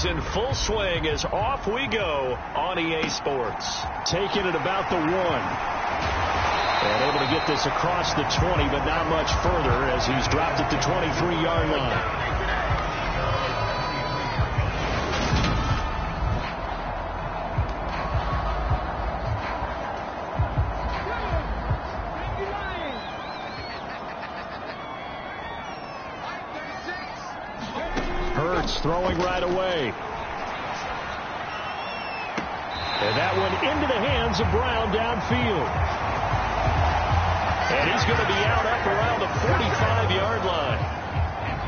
is in full swing as off we go on EA Sports. Taking it about the 1. And able to get this across the 20, but not much further as he's dropped it to 23-yard line. Throwing right away. And that one into the hands of Brown downfield. And he's going to be out up around the 45-yard line.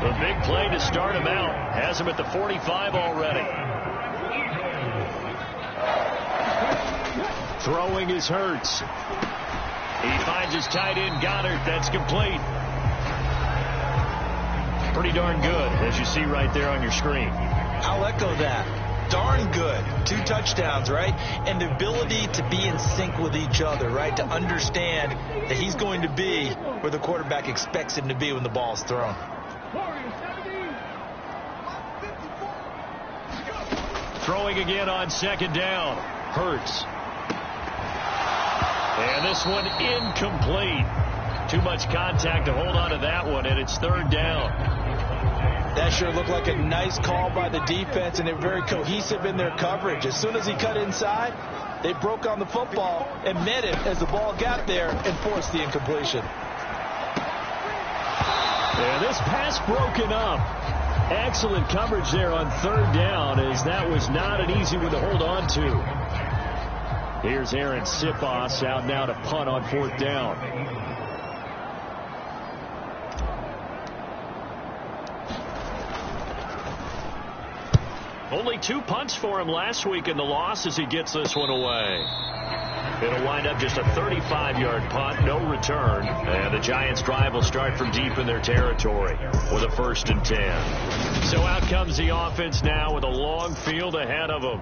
The big play to start him out. Has him at the 45 already. Throwing is Hurts. He finds his tight end Goddard. That's complete. Pretty darn good, as you see right there on your screen. I'll echo that. Darn good. 2 touchdowns, right? And the ability to be in sync with each other, right? To understand that he's going to be where the quarterback expects him to be when the ball is thrown. Throwing again on second down. Hurts. And this one incomplete. Too much contact to hold on to that one, and it's third down. That sure looked like a nice call by the defense, and they're very cohesive in their coverage. As soon as he cut inside, they broke on the football and met it as the ball got there and forced the incompletion. Yeah, this pass broken up. Excellent coverage there on third down, as that was not an easy one to hold on to. Here's Aaron Sipos out now to punt on fourth down. Only 2 punts for him last week in the loss as he gets this one away. It'll wind up just a 35-yard punt, no return. And the Giants' drive will start from deep in their territory with a 1st and 10. So out comes the offense now with a long field ahead of them.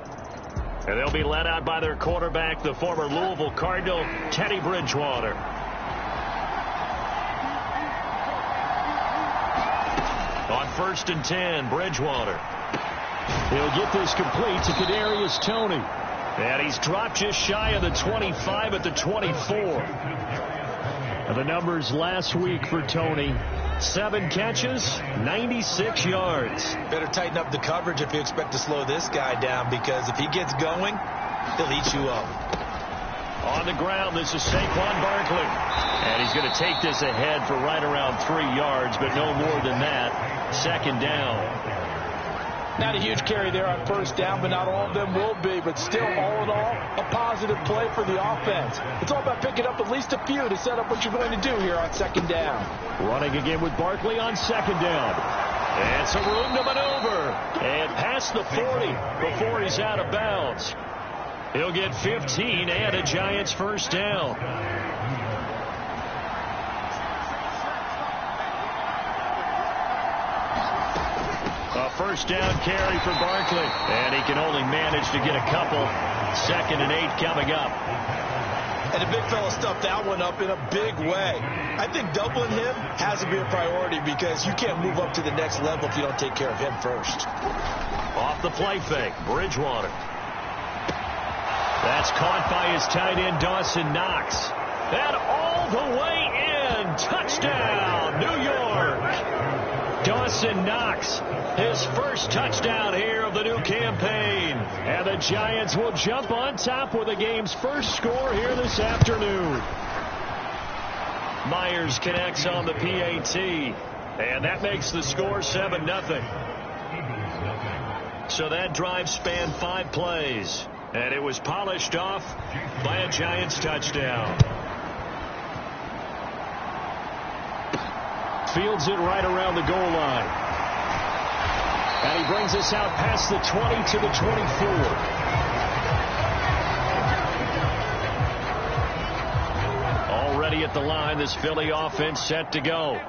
And they'll be led out by their quarterback, the former Louisville Cardinal, Teddy Bridgewater. On 1st and 10, Bridgewater. He'll get this complete to Kadarius Toney. And he's dropped just shy of the 25 at the 24. And the numbers last week for Toney: 7 catches, 96 yards. Better tighten up the coverage if you expect to slow this guy down, because if he gets going, he'll eat you up. On the ground, this is Saquon Barkley. And he's going to take this ahead for right around 3 yards, but no more than that. 2nd down. Not a huge carry there on 1st down, but not all of them will be. But still, all in all, a positive play for the offense. It's all about picking up at least a few to set up what you're going to do here on 2nd down. Running again with Barkley on 2nd down. And some room to maneuver. And past the 40 before he's out of bounds. He'll get 15 and a Giants 1st down. A 1st down carry for Barkley. And he can only manage to get a couple. 2nd and 8 coming up. And the big fella stuffed that one up in a big way. I think doubling him has to be a priority, because you can't move up to the next level if you don't take care of him first. Off the play fake, Bridgewater. That's caught by his tight end, Dawson Knox. And all the way in. Touchdown, New York. Dawson Knox, his first touchdown here of the new campaign. And the Giants will jump on top with the game's first score here this afternoon. Myers connects on the PAT. And that makes the score 7-0. So that drive spanned 5 plays. And it was polished off by a Giants touchdown. Fields it right around the goal line. And he brings us out past the 20 to the 24. Already at the line, this Philly offense set to go.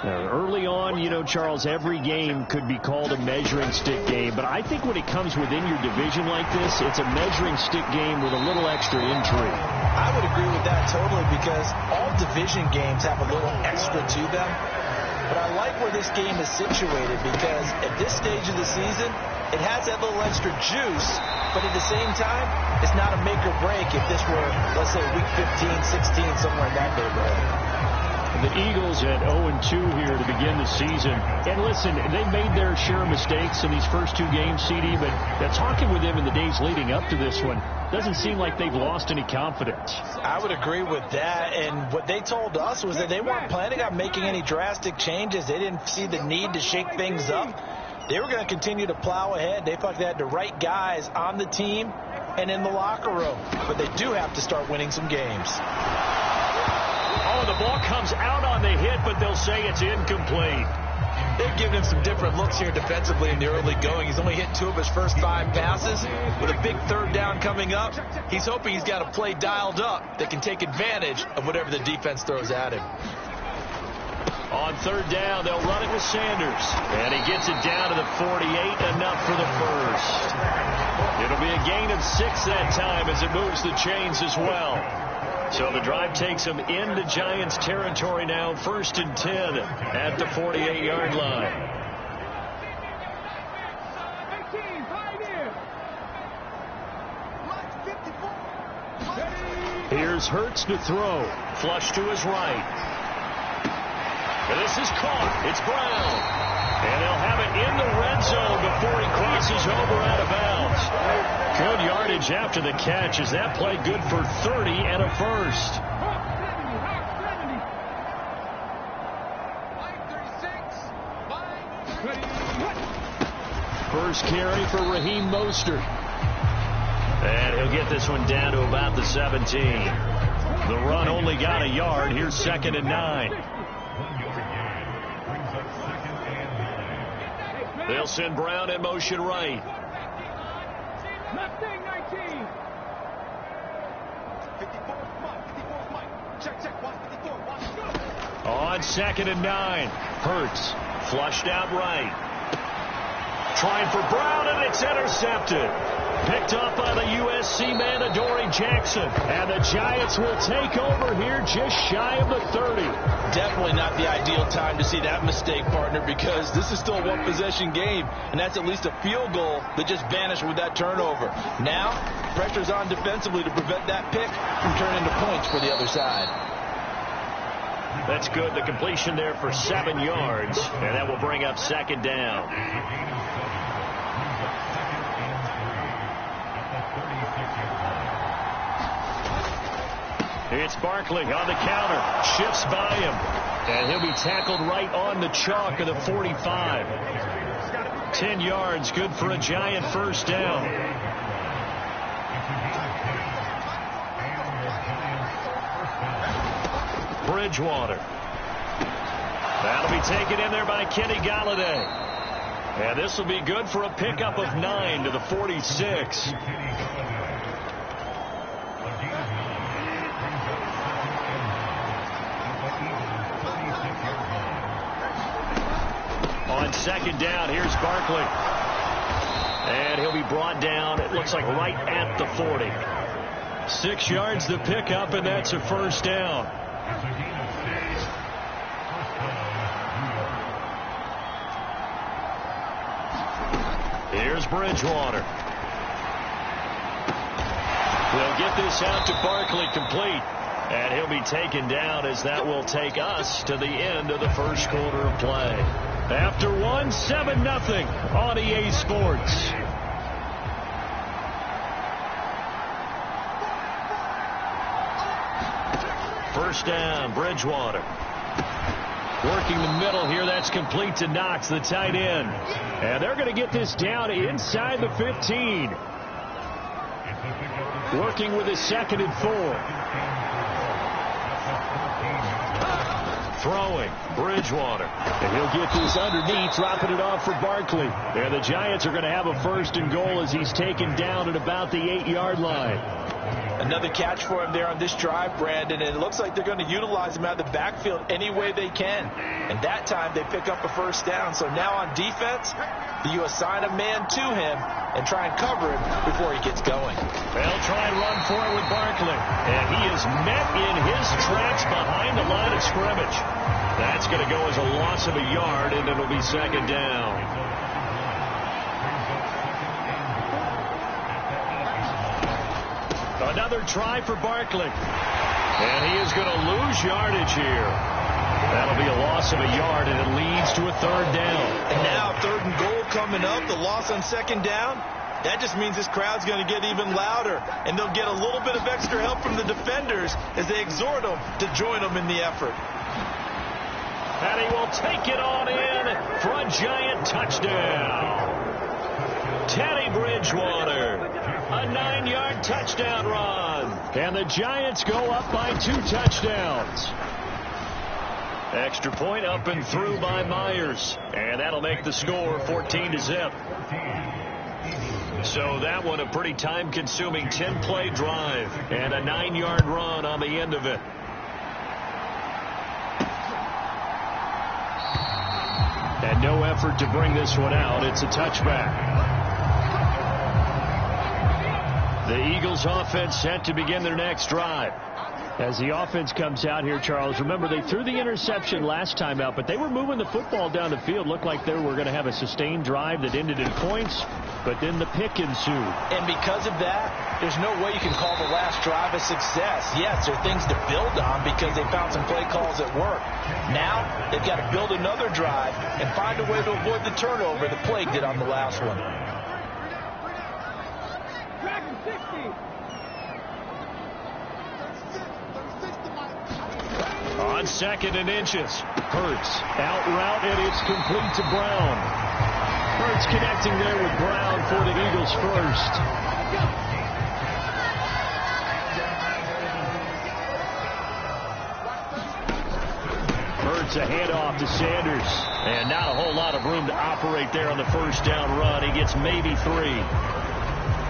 Early on, you know, Charles, every game could be called a measuring stick game. But I think when it comes within your division like this, it's a measuring stick game with a little extra intrigue. I would agree with that totally, because all division games have a little extra to them. But I like where this game is situated because at this stage of the season, it has that little extra juice, but at the same time, it's not a make or break if this were, let's say, week 15, 16, somewhere in that neighborhood. The Eagles at 0-2 here to begin the season. And listen, they've made their share of mistakes in these first two games, CD, but talking with them in the days leading up to this one, doesn't seem like they've lost any confidence. I would agree with that. And what they told us was that they weren't planning on making any drastic changes. They didn't see the need to shake things up. They were going to continue to plow ahead. They thought they had the right guys on the team and in the locker room. But they do have to start winning some games. Oh, the ball comes out on the hit, but they'll say it's incomplete. They've given him some different looks here defensively in the early going. He's only hit 2 of his first 5 passes. With a big third down coming up, he's hoping he's got a play dialed up that can take advantage of whatever the defense throws at him. On third down, they'll run it with Sanders. And he gets it down to the 48, enough for the first. It'll be a gain of 6 that time as it moves the chains as well. So the drive takes them into Giants territory now, 1st and 10 at the 48-yard line. Here's Hurts to throw. Flush to his right. And this is caught. It's Brown. And they'll have it in the red zone before he crosses over out of bounds. Good yardage after the catch. Is that play good for 30 and a first? First carry for Raheem Mostert. And he'll get this one down to about the 17. The run only got a yard. Here's 2nd and 9. They'll send Brown in motion right. On 2nd and 9. Hurts flushed out right. Trying for Brown, and it's intercepted. Picked up by the USC man, Adoree Jackson. And the Giants will take over here just shy of the 30. Definitely not the ideal time to see that mistake, partner, because this is still a one-possession game, and that's at least a field goal that just vanished with that turnover. Now, pressure's on defensively to prevent that pick from turning into points for the other side. That's good. The completion there for 7 yards, and that will bring up 2nd down. It's Barkley on the counter. Shifts by him. And he'll be tackled right on the chalk of the 45. 10 yards, good for a Giant first down. Bridgewater. That'll be taken in there by Kenny Galladay. And this will be good for a pickup of 9 to the 46. On 2nd down, here's Barkley. And he'll be brought down, it looks like right at the 40. 6 yards to pick up, and that's a first down. Here's Bridgewater. They'll get this out to Barkley, complete. And he'll be taken down as that will take us to the end of the first quarter of play. After 1, 7-0 on EA Sports. First down, Bridgewater. Working the middle here, that's complete to Knox, the tight end. And they're going to get this down inside the 15. Working with his 2nd and 4. Throwing, Bridgewater. And he'll get this underneath, dropping it off for Barkley. And the Giants are going to have a 1st and goal as he's taken down at about the 8-yard line. Another catch for him there on this drive, Brandon, and it looks like they're going to utilize him out of the backfield any way they can. And that time they pick up a first down. So now on defense, you assign a man to him and try and cover him before he gets going. They'll try and run for it with Barkley. And he is met in his tracks behind the line of scrimmage. That's going to go as a loss of a yard, and it'll be second down. Another try for Barkley. And he is going to lose yardage here. That'll be a loss of a yard, and it leads to a third down. And now third and goal coming up, the loss on second down. That just means this crowd's going to get even louder, and they'll get a little bit of extra help from the defenders as they exhort them to join them in the effort. And he will take it on in for a giant touchdown. Teddy Bridgewater, a 9-yard touchdown run. And the Giants go up by 2 touchdowns. Extra point up and through by Myers. And that'll make the score 14-0. So that one a pretty time-consuming 10-play drive and a 9-yard run on the end of it. And no effort to bring this one out. It's a touchback. The Eagles offense set to begin their next drive. As the offense comes out here, Charles, remember they threw the interception last time out, but they were moving the football down the field. Looked like they were going to have a sustained drive that ended in points, but then the pick ensued. And because of that, there's no way you can call the last drive a success. Yes, there are things to build on because they found some play calls that work. Now they've got to build another drive and find a way to avoid the turnover that plagued it on the last one. On second and inches, Hurts out route, and it's complete to Brown. Hurts connecting there with Brown for the Eagles first. Hurts a handoff to Sanders, and not a whole lot of room to operate there on the first down run. He gets maybe 3.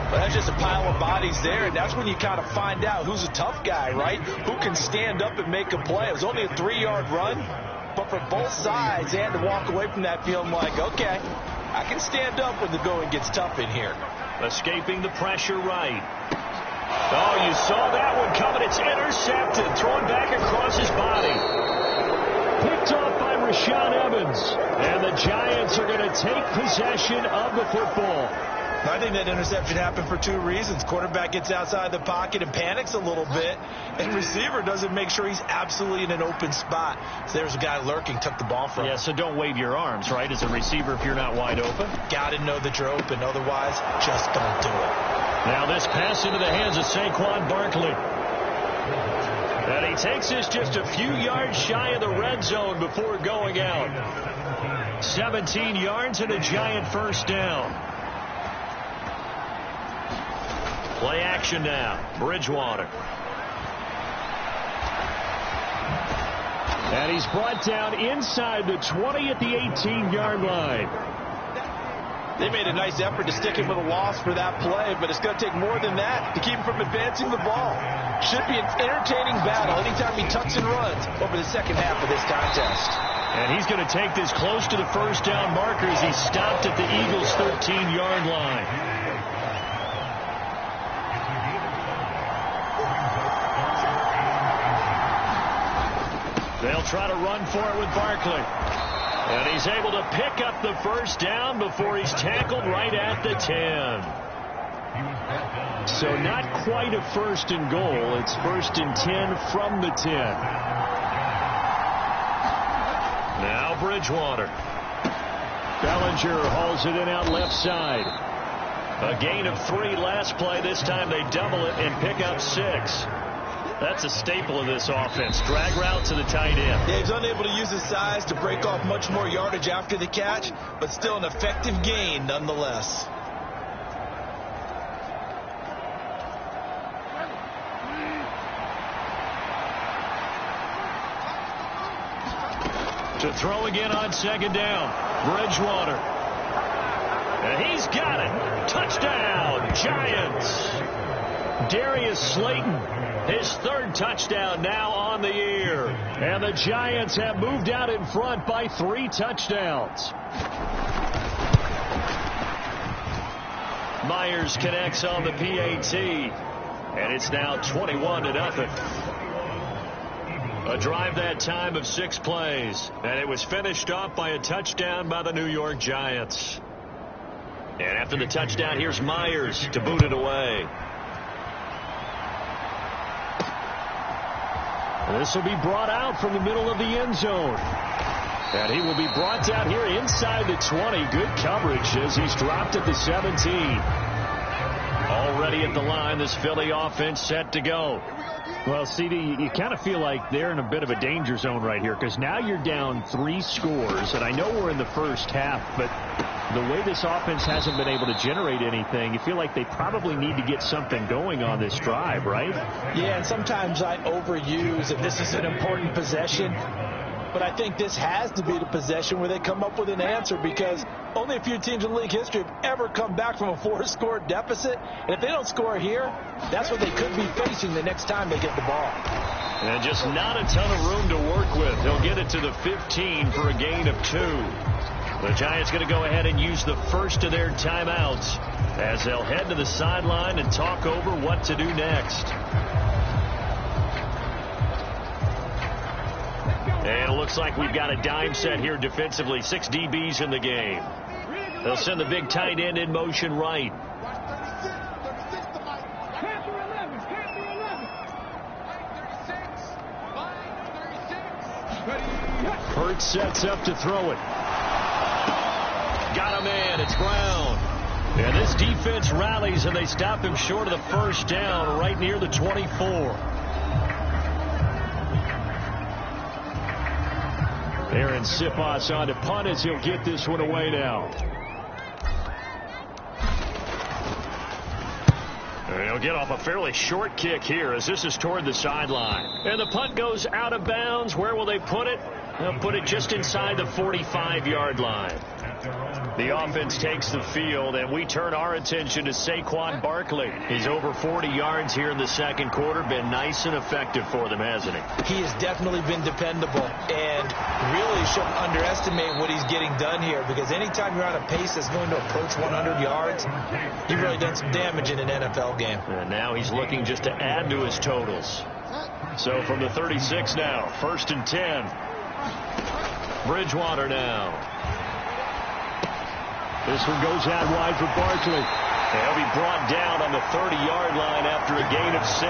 Well, that's just a pile of bodies there, and that's when you kind of find out who's a tough guy, right? Who can stand up and make a play. It was only a 3-yard run, but for both sides, they had to walk away from that feeling like, okay, I can stand up when the going gets tough in here. Escaping the pressure right. Oh, you saw that one coming. It's intercepted, thrown back across his body. Picked off by Rashaan Evans, and the Giants are going to take possession of the football. I think that interception happened for 2 reasons. Quarterback gets outside the pocket and panics a little bit, and receiver doesn't make sure he's absolutely in an open spot. So there's a guy lurking, took the ball from him. Yeah, so don't wave your arms, right, as a receiver if you're not wide open. Got to know that you're open. Otherwise, just don't do it. Now this pass into the hands of Saquon Barkley. And he takes this just a few yards shy of the red zone before going out. 17 yards and a giant first down. Play action now. Bridgewater. And he's brought down inside the 20 at the 18-yard line. They made a nice effort to stick him with a loss for that play, but it's going to take more than that to keep him from advancing the ball. Should be an entertaining battle anytime he tucks and runs over the second half of this contest. And he's going to take this close to the first down marker as he stopped at the Eagles' 13-yard line. They'll try to run for it with Barkley. And he's able to pick up the first down before he's tackled right at the 10. So not quite a first and goal. It's first and 10 from the 10. Now Bridgewater. Bellinger hauls it in out left side. A gain of 3 last play. This time they double it and pick up 6. That's a staple of this offense. Drag route to the tight end. Yeah, he's unable to use his size to break off much more yardage after the catch, but still an effective gain nonetheless. To throw again on second down. Bridgewater. And he's got it. Touchdown, Giants. Darius Slayton, his third touchdown now on the year. And the Giants have moved out in front by 3 touchdowns. Myers connects on the PAT, and it's now 21-0. A drive that time of 6 plays, and it was finished off by a touchdown by the New York Giants. And after the touchdown, here's Myers to boot it away. This will be brought out from the middle of the end zone. And he will be brought down here inside the 20. Good coverage as he's dropped at the 17. Already at the line, this Philly offense set to go. Well, CD, you kind of feel like they're in a bit of a danger zone right here because now you're down 3 scores. And I know we're in the first half, but the way this offense hasn't been able to generate anything, you feel like they probably need to get something going on this drive, right? Yeah, and sometimes I overuse that this is an important possession. But I think this has to be the possession where they come up with an answer because only a few teams in league history have ever come back from a 4-score deficit. And if they don't score here, that's what they could be facing the next time they get the ball. And just not a ton of room to work with. They'll get it to the 15 for a gain of 2. The Giants going to go ahead and use the first of their timeouts as they'll head to the sideline and talk over what to do next. And it looks like we've got a dime set here defensively. 6 DBs in the game. They'll send the big tight end in motion right. Hurts sets up to throw it. Got a man. It's Brown. And this defense rallies, and they stop him short of the first down right near the 24. Aaron Siposs on to punt as he'll get this one away now. And he'll get off a fairly short kick here as this is toward the sideline. And the punt goes out of bounds. Where will they put it? They'll put it just inside the 45-yard line. The offense takes the field, and we turn our attention to Saquon Barkley. He's over 40 yards here in the second quarter. Been nice and effective for them, hasn't he? He has definitely been dependable, and really shouldn't underestimate what he's getting done here, because anytime you're on a pace that's going to approach 100 yards, you've really done some damage in an NFL game. And now he's looking just to add to his totals. So from the 36 now, 1st and 10. Bridgewater now. This one goes out wide for Barkley. He'll be brought down on the 30-yard line after a gain of 6.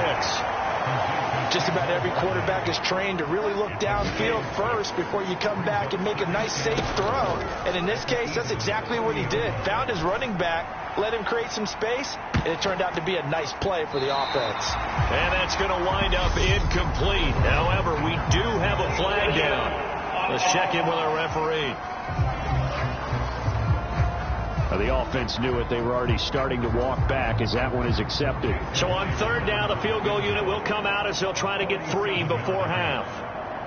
Just about every quarterback is trained to really look downfield first before you come back and make a nice, safe throw. And in this case, that's exactly what he did. Found his running back, let him create some space, and it turned out to be a nice play for the offense. And that's going to wind up incomplete. However, we do have a flag down. Let's check in with our referee. The offense knew it. They were already starting to walk back as that one is accepted. So on 3rd down, the field goal unit will come out as they'll try to get 3 before half.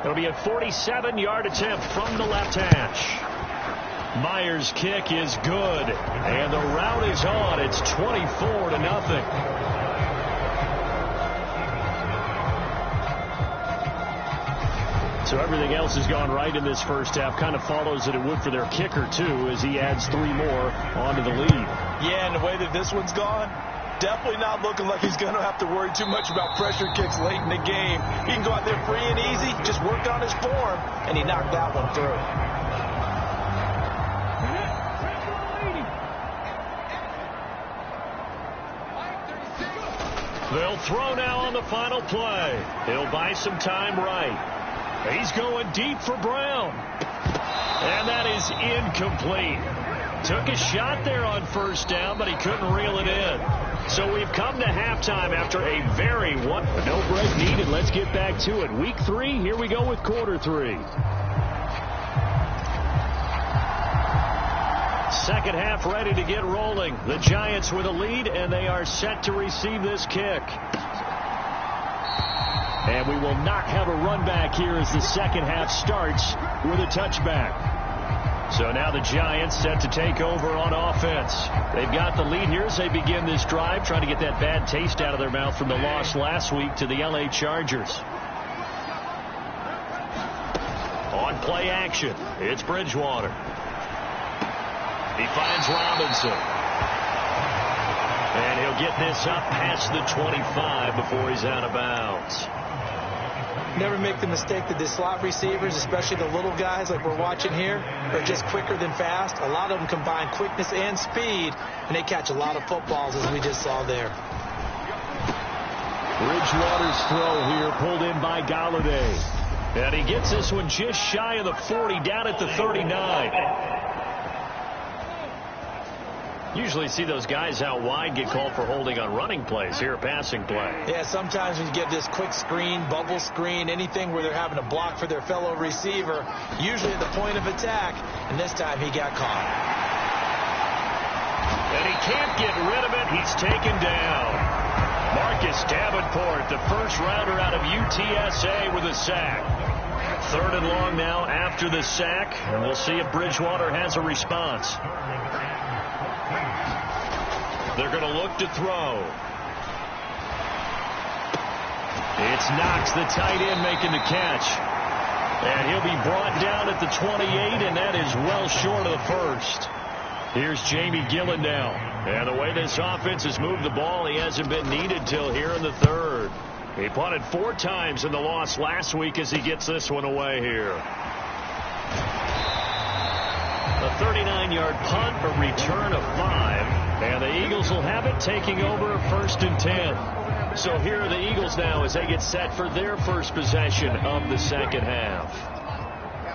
It'll be a 47-yard attempt from the left hash. Myers' kick is good, and the route is on. It's 24-0. So everything else has gone right in this first half. Kind of follows that it would for their kicker, too, as he adds 3 more onto the lead. Yeah, and the way that this one's gone, definitely not looking like he's going to have to worry too much about pressure kicks late in the game. He can go out there free and easy, just work on his form, and he knocked that one through. They'll throw now on the final play. He'll buy some time right. He's going deep for Brown. And that is incomplete. Took a shot there on 1st down, but he couldn't reel it in. So we've come to halftime after a very no break needed. Let's get back to it. Week 3, here we go with quarter 3. Second half ready to get rolling. The Giants with a lead, and they are set to receive this kick. And we will not have a run back here as the second half starts with a touchback. So now the Giants set to take over on offense. They've got the lead here as they begin this drive, trying to get that bad taste out of their mouth from the loss last week to the L.A. Chargers. On play action, it's Bridgewater. He finds Robinson. And he'll get this up past the 25 before he's out of bounds. Never make the mistake that the slot receivers, especially the little guys like we're watching here, are just quicker than fast. A lot of them combine quickness and speed, and they catch a lot of footballs, as we just saw there. Bridgewater's throw here pulled in by Galladay. And he gets this one just shy of the 40, down at the 39. Usually see those guys out wide get called for holding on running plays. Here, a passing play. Yeah, sometimes when you get this quick screen, bubble screen, anything where they're having to block for their fellow receiver, usually at the point of attack, and this time he got caught. And he can't get rid of it. He's taken down. Marcus Davenport, the first rounder out of UTSA with a sack. 3rd and long now after the sack, and we'll see if Bridgewater has a response. They're going to look to throw. It's Knox, the tight end, making the catch. And he'll be brought down at the 28, and that is well short of the first. Here's Jamie Gillen now. And the way this offense has moved the ball, he hasn't been needed till here in the 3rd. He punted 4 times in the loss last week as he gets this one away here. A 39-yard punt, a return of 5. And the Eagles will have it, taking over 1st and 10. So here are the Eagles now as they get set for their first possession of the second half.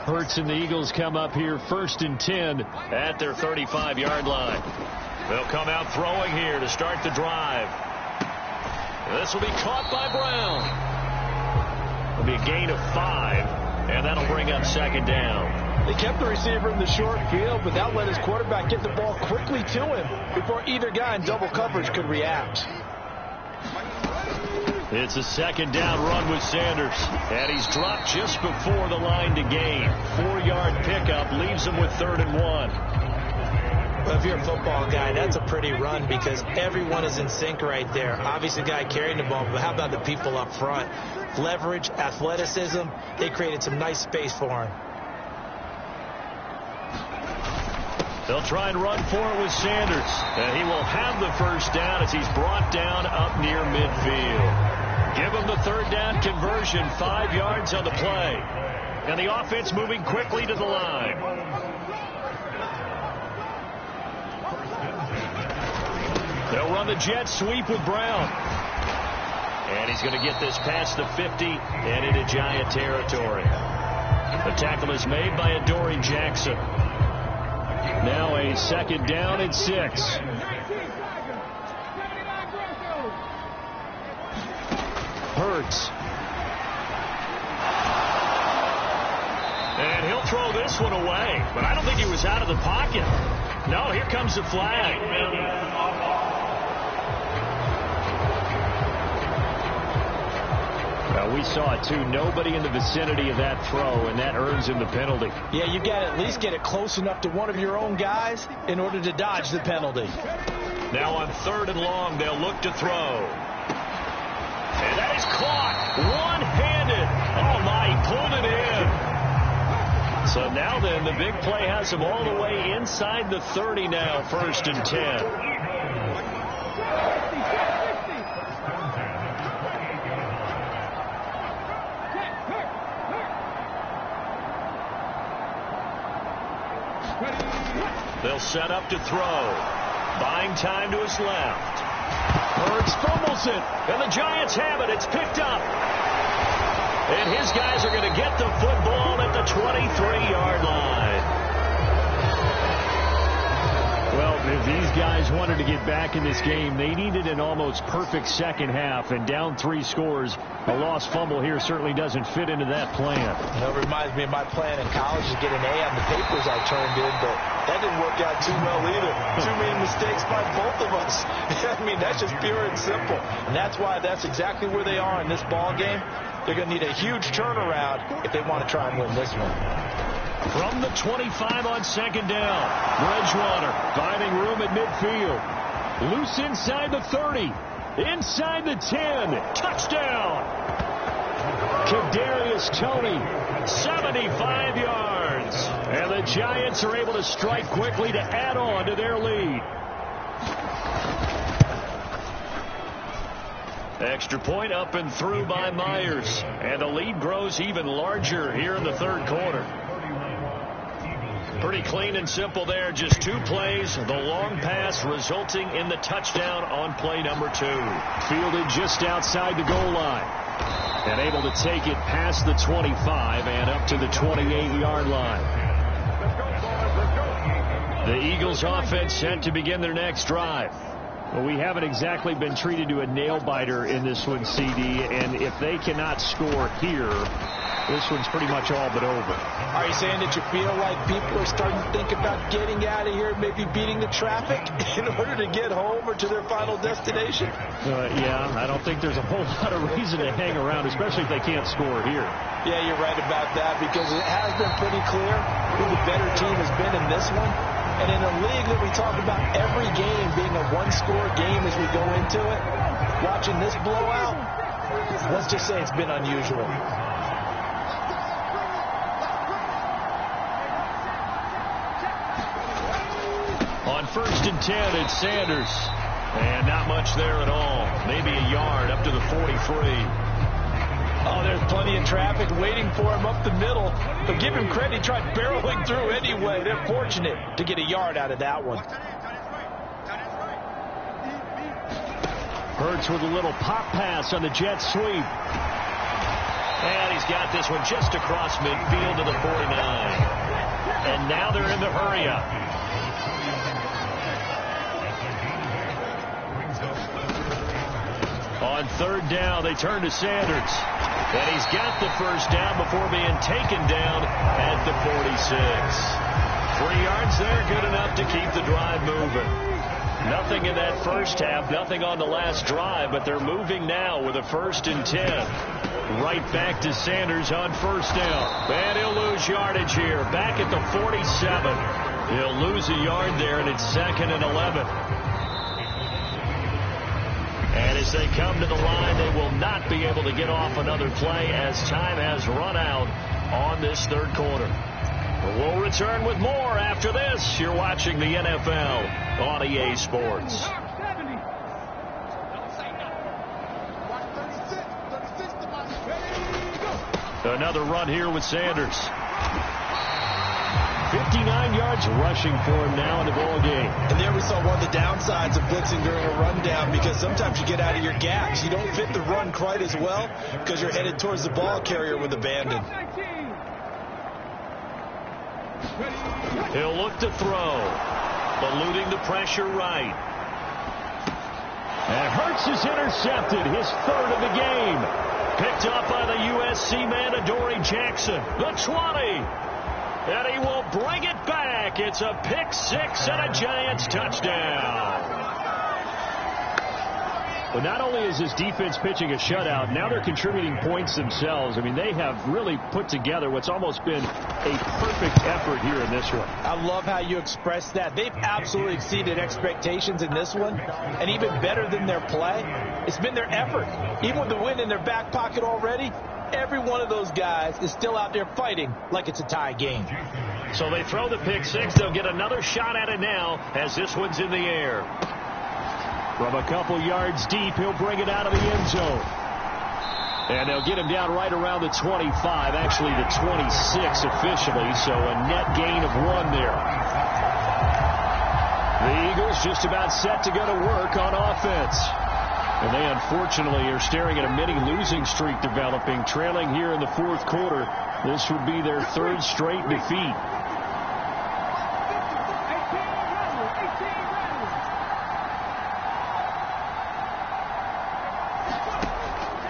Hurts and the Eagles come up here 1st and 10 at their 35-yard line. They'll come out throwing here to start the drive. This will be caught by Brown. It'll be a gain of 5, and that'll bring up 2nd down. They kept the receiver in the short field, but that let his quarterback get the ball quickly to him before either guy in double coverage could react. It's a 2nd down run with Sanders, and he's dropped just before the line to gain. 4-yard pickup leaves him with 3rd and 1. Well, if you're a football guy, that's a pretty run because everyone is in sync right there. Obviously, the guy carrying the ball, but how about the people up front? Leverage, athleticism, they created some nice space for him. They'll try and run for it with Sanders. And he will have the 1st down as he's brought down up near midfield. Give him the 3rd down conversion, 5 yards on the play. And the offense moving quickly to the line. They'll run the jet sweep with Brown. And he's going to get this past the 50 and into Giant territory. The tackle is made by Adoree Jackson. Now a 2nd down and 6. Hurts. And he'll throw this one away. But I don't think he was out of the pocket. No, here comes the flag. We saw it, too. Nobody in the vicinity of that throw, and that earns him the penalty. Yeah, you got to at least get it close enough to one of your own guys in order to dodge the penalty. Now on 3rd and long, they'll look to throw. And that is caught one-handed. Oh, my, he pulled it in. So now then, the big play has him all the way inside the 30 now, 1st and 10. They'll set up to throw. Buying time to his left. Hurts fumbles it. And the Giants have it. It's picked up. And his guys are going to get the football at the 23-yard line. Well, if these guys wanted to get back in this game, they needed an almost perfect second half. And down 3 scores, a lost fumble here certainly doesn't fit into that plan. It reminds me of my plan in college to get an A on the papers I turned in, but that didn't work out too well either. Too many mistakes by both of us. I mean, that's just pure and simple. And that's why that's exactly where they are in this ball game. They're going to need a huge turnaround if they want to try and win this one. From the 25 on second down. Bridgewater finding room at midfield. Loose inside the 30. Inside the 10. Touchdown. Kadarius Toney, 75 yards. And the Giants are able to strike quickly to add on to their lead. Extra point up and through by Myers. And the lead grows even larger here in the third quarter. Pretty clean and simple there. Just 2 plays. The long pass resulting in the touchdown on play number 2. Fielded just outside the goal line. And able to take it past the 25 and up to the 28-yard line. The Eagles offense set to begin their next drive. Well, we haven't exactly been treated to a nail-biter in this one, CD, and if they cannot score here, this one's pretty much all but over. Are you saying that you feel like people are starting to think about getting out of here, maybe beating the traffic in order to get home or to their final destination? Yeah, I don't think there's a whole lot of reason to hang around, especially if they can't score here. Yeah, you're right about that, because it has been pretty clear who the better team has been in this one. And in a league that we talk about every game being a one-score game as we go into it, watching this blowout, let's just say it's been unusual. On 1st and 10, it's Sanders. And not much there at all. Maybe a yard up to the 43. Oh, there's plenty of traffic waiting for him up the middle. But give him credit, he tried barreling through anyway. They're fortunate to get a yard out of that one. Hurts with a little pop pass on the jet sweep. And he's got this one just across midfield to the 49. And now they're in the hurry-up. On 3rd down, they turn to Sanders. And he's got the first down before being taken down at the 46. 3 yards there, good enough to keep the drive moving. Nothing in that first half, nothing on the last drive, but they're moving now with a 1st and 10. Right back to Sanders on 1st down. And he'll lose yardage here. Back at the 47. He'll lose a yard there, and it's 2nd and 11. And as they come to the line, they will not be able to get off another play as time has run out on this third quarter. We'll return with more after this. You're watching the NFL on EA Sports. Another run here with Sanders. 59 yards rushing for him now in the ball game. And there we saw one of the downsides of blitzing during a rundown, because sometimes you get out of your gaps. You don't fit the run quite as well because you're headed towards the ball carrier with abandon. He'll look to throw. Eluding the pressure right. And Hurts is intercepted. His 3rd of the game. Picked up by the USC man, Adoree Jackson. The 20. And he will bring it back. It's a pick 6 and a Giants touchdown. But not only is this defense pitching a shutout, now they're contributing points themselves. I mean, they have really put together what's almost been a perfect effort here in this one. I love how you express that. They've absolutely exceeded expectations in this one. And even better than their play, it's been their effort. Even with the win in their back pocket already, every one of those guys is still out there fighting like it's a tie game. So they throw the pick 6. They'll get another shot at it now as this one's in the air. From a couple yards deep, he'll bring it out of the end zone. And they'll get him down right around the 25, actually the 26 officially, so a net gain of 1 there. The Eagles just about set to go to work on offense. And they unfortunately are staring at a mini losing streak developing, trailing here in the 4th quarter. This would be their 3rd straight defeat.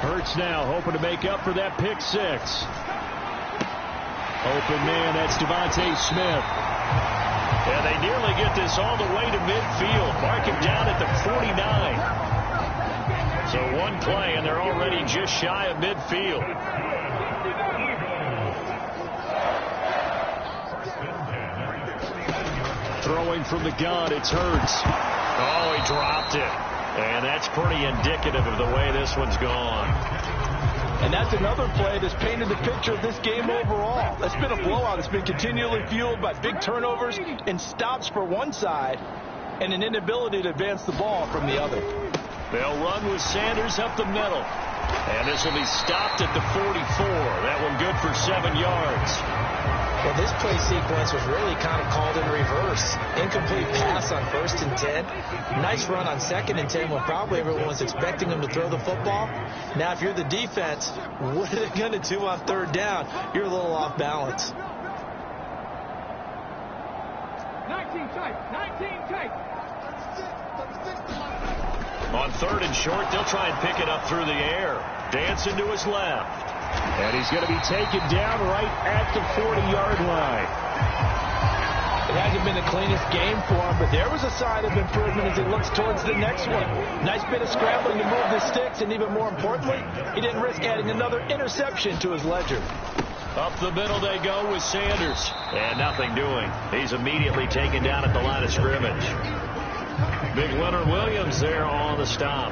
Hurts now hoping to make up for that pick 6. Open man, that's Devontae Smith. And they nearly get this all the way to midfield. Mark him down at the 49. So 1 play, and they're already just shy of midfield. Throwing from the gun, it's Hurts. Oh, he dropped it. And that's pretty indicative of the way this one's gone. And that's another play that's painted the picture of this game overall. It's been a blowout. It's been continually fueled by big turnovers and stops for one side and an inability to advance the ball from the other. They'll run with Sanders up the middle. And this will be stopped at the 44. That one good for 7 yards. Well, this play sequence was really kind of called in reverse. Incomplete pass on 1st and 10. Nice run on 2nd and 10 when probably everyone was expecting him to throw the football. Now, if you're the defense, what are they going to do on 3rd down? You're a little off balance. 19 tight. On 3rd and short, they'll try and pick it up through the air. Dancing to his left. And he's going to be taken down right at the 40-yard line. It hasn't been the cleanest game for him, but there was a sign of improvement as he looks towards the next one. Nice bit of scrambling to move the sticks, and even more importantly, he didn't risk adding another interception to his ledger. Up the middle they go with Sanders. And nothing doing. He's immediately taken down at the line of scrimmage. Big Leonard Williams there on the stop.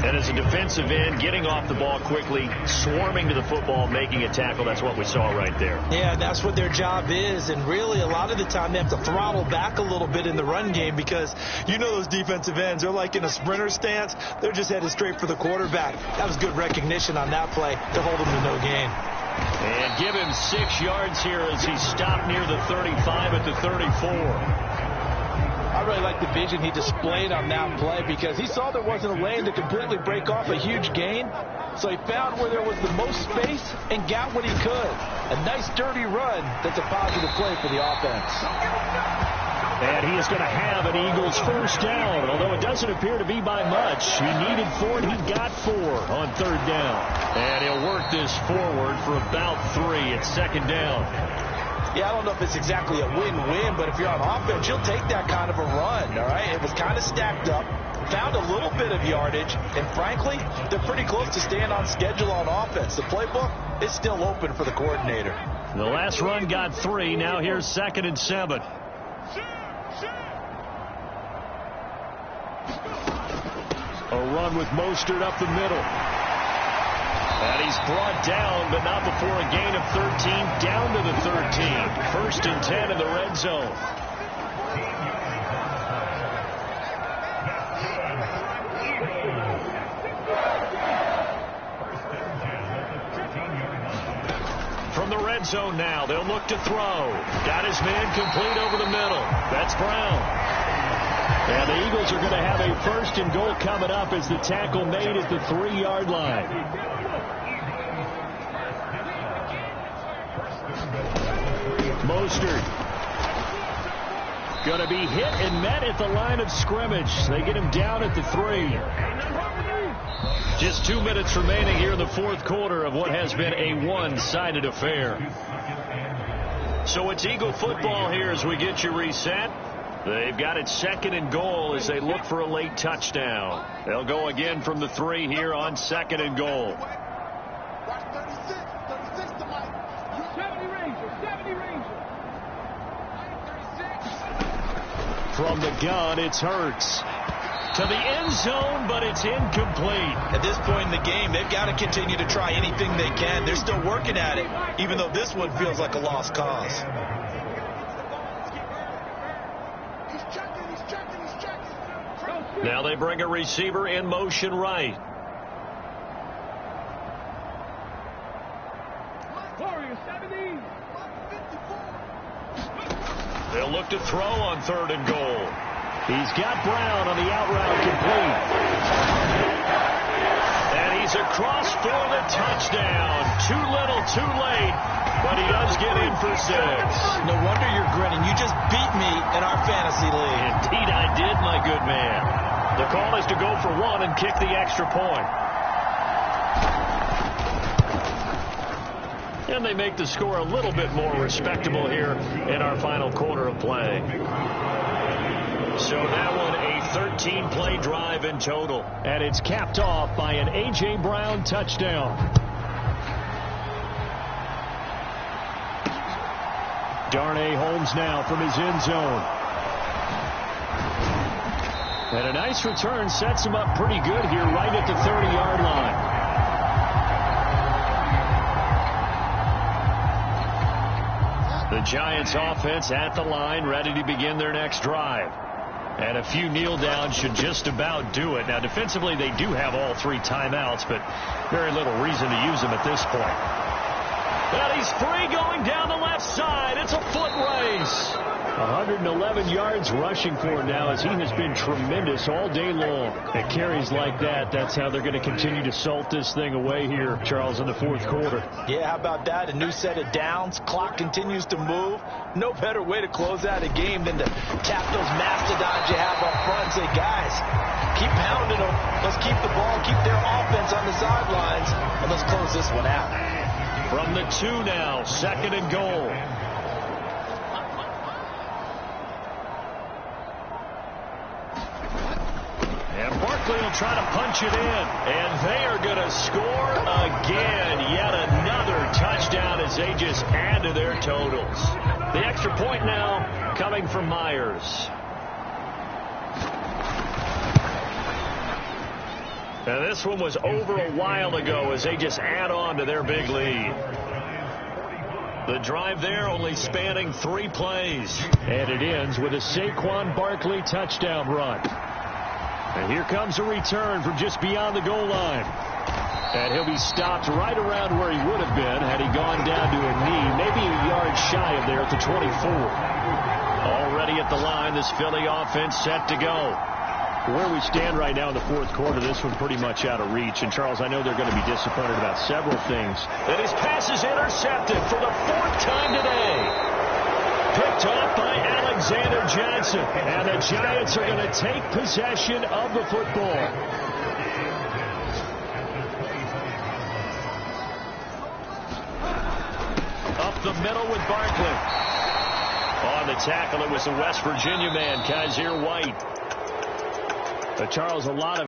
And as a defensive end, getting off the ball quickly, swarming to the football, making a tackle, that's what we saw right there. Yeah, that's what their job is. And really, a lot of the time, they have to throttle back a little bit in the run game because you know those defensive ends, they're like in a sprinter stance. They're just headed straight for the quarterback. That was good recognition on that play to hold him to no gain. And give him 6 yards here as he stopped near the 35 at the 34. I really like the vision he displayed on that play because he saw there wasn't a lane to completely break off a huge gain. So he found where there was the most space and got what he could. A nice dirty run that's a positive play for the offense. And he is going to have an Eagles first down, although it doesn't appear to be by much. He needed 4, and he got 4 on 3rd down. And he'll work this forward for about 3 at 2nd down. Yeah, I don't know if it's exactly a win-win, but if you're on offense, you'll take that kind of a run, all right? It was kind of stacked up, found a little bit of yardage, and frankly, they're pretty close to staying on schedule on offense. The playbook is still open for the coordinator. The last run got 3. Now here's 2nd and 7. A run with Mostert up the middle. And he's brought down, but not before a gain of 13, down to the 13. 1st and 10 in the red zone. From the red zone now, they'll look to throw. Got his man complete over the middle. That's Brown. And the Eagles are going to have a 1st and goal coming up as the tackle made at the 3-yard line. Mostert going to be hit and met at the line of scrimmage. They get him down at the 3. Just 2 minutes remaining here in the 4th quarter of what has been a one-sided affair. So it's Eagle football here as we get you reset. They've got it 2nd and goal as they look for a late touchdown. They'll go again from the 3 here on 2nd and goal. 70 Ranger. From the gun, it's Hurts. To the end zone, but it's incomplete. At this point in the game, they've got to continue to try anything they can. They're still working at it, even though this one feels like a lost cause. Now they bring a receiver in motion right. Warrior 70. They'll look to throw on 3rd and goal. He's got Brown on the out route complete. And he's across for the touchdown. Too little, too late, but he does get in for 6. No wonder you're grinning. You just beat me in our fantasy league. Indeed I did, my good man. The call is to go for 1 and kick the extra point. And they make the score a little bit more respectable here in our final quarter of play. So that one a 13-play drive in total. And it's capped off by an A.J. Brown touchdown. Darnay Holmes now from his end zone. And a nice return sets him up pretty good here right at the 30-yard line. The Giants offense at the line, ready to begin their next drive. And a few kneel downs should just about do it. Now, defensively, they do have all 3 timeouts, but very little reason to use them at this point. And he's free going down the left side. It's a foot race. 111 yards rushing for him now, as he has been tremendous all day long. At carries like that, that's how they're going to continue to salt this thing away here, Charles, in the fourth quarter. Yeah, how about that? A new set of downs. Clock continues to move. No better way to close out a game than to tap those mastodons you have up front and say, guys, keep pounding them. Let's keep the ball, keep their offense on the sidelines, and let's close this one out. From the 2 now, 2nd and goal. And Barkley will try to punch it in. And they are going to score again. Yet another touchdown as they just add to their totals. The extra point now coming from Myers. And this one was over a while ago as they just add on to their big lead. The drive there only spanning 3 plays. And it ends with a Saquon Barkley touchdown run. And here comes a return from just beyond the goal line. And he'll be stopped right around where he would have been had he gone down to a knee, maybe a yard shy of there at the 24. Already at the line, this Philly offense set to go. Where we stand right now in the fourth quarter, this one pretty much out of reach. And, Charles, I know they're going to be disappointed about several things. And his pass is intercepted for the 4th time today. Picked off by Alexander Johnson. And the Giants are going to take possession of the football. Up the middle with Barkley. On the tackle, it was the West Virginia man, Kaiser White. But, Charles, a lot of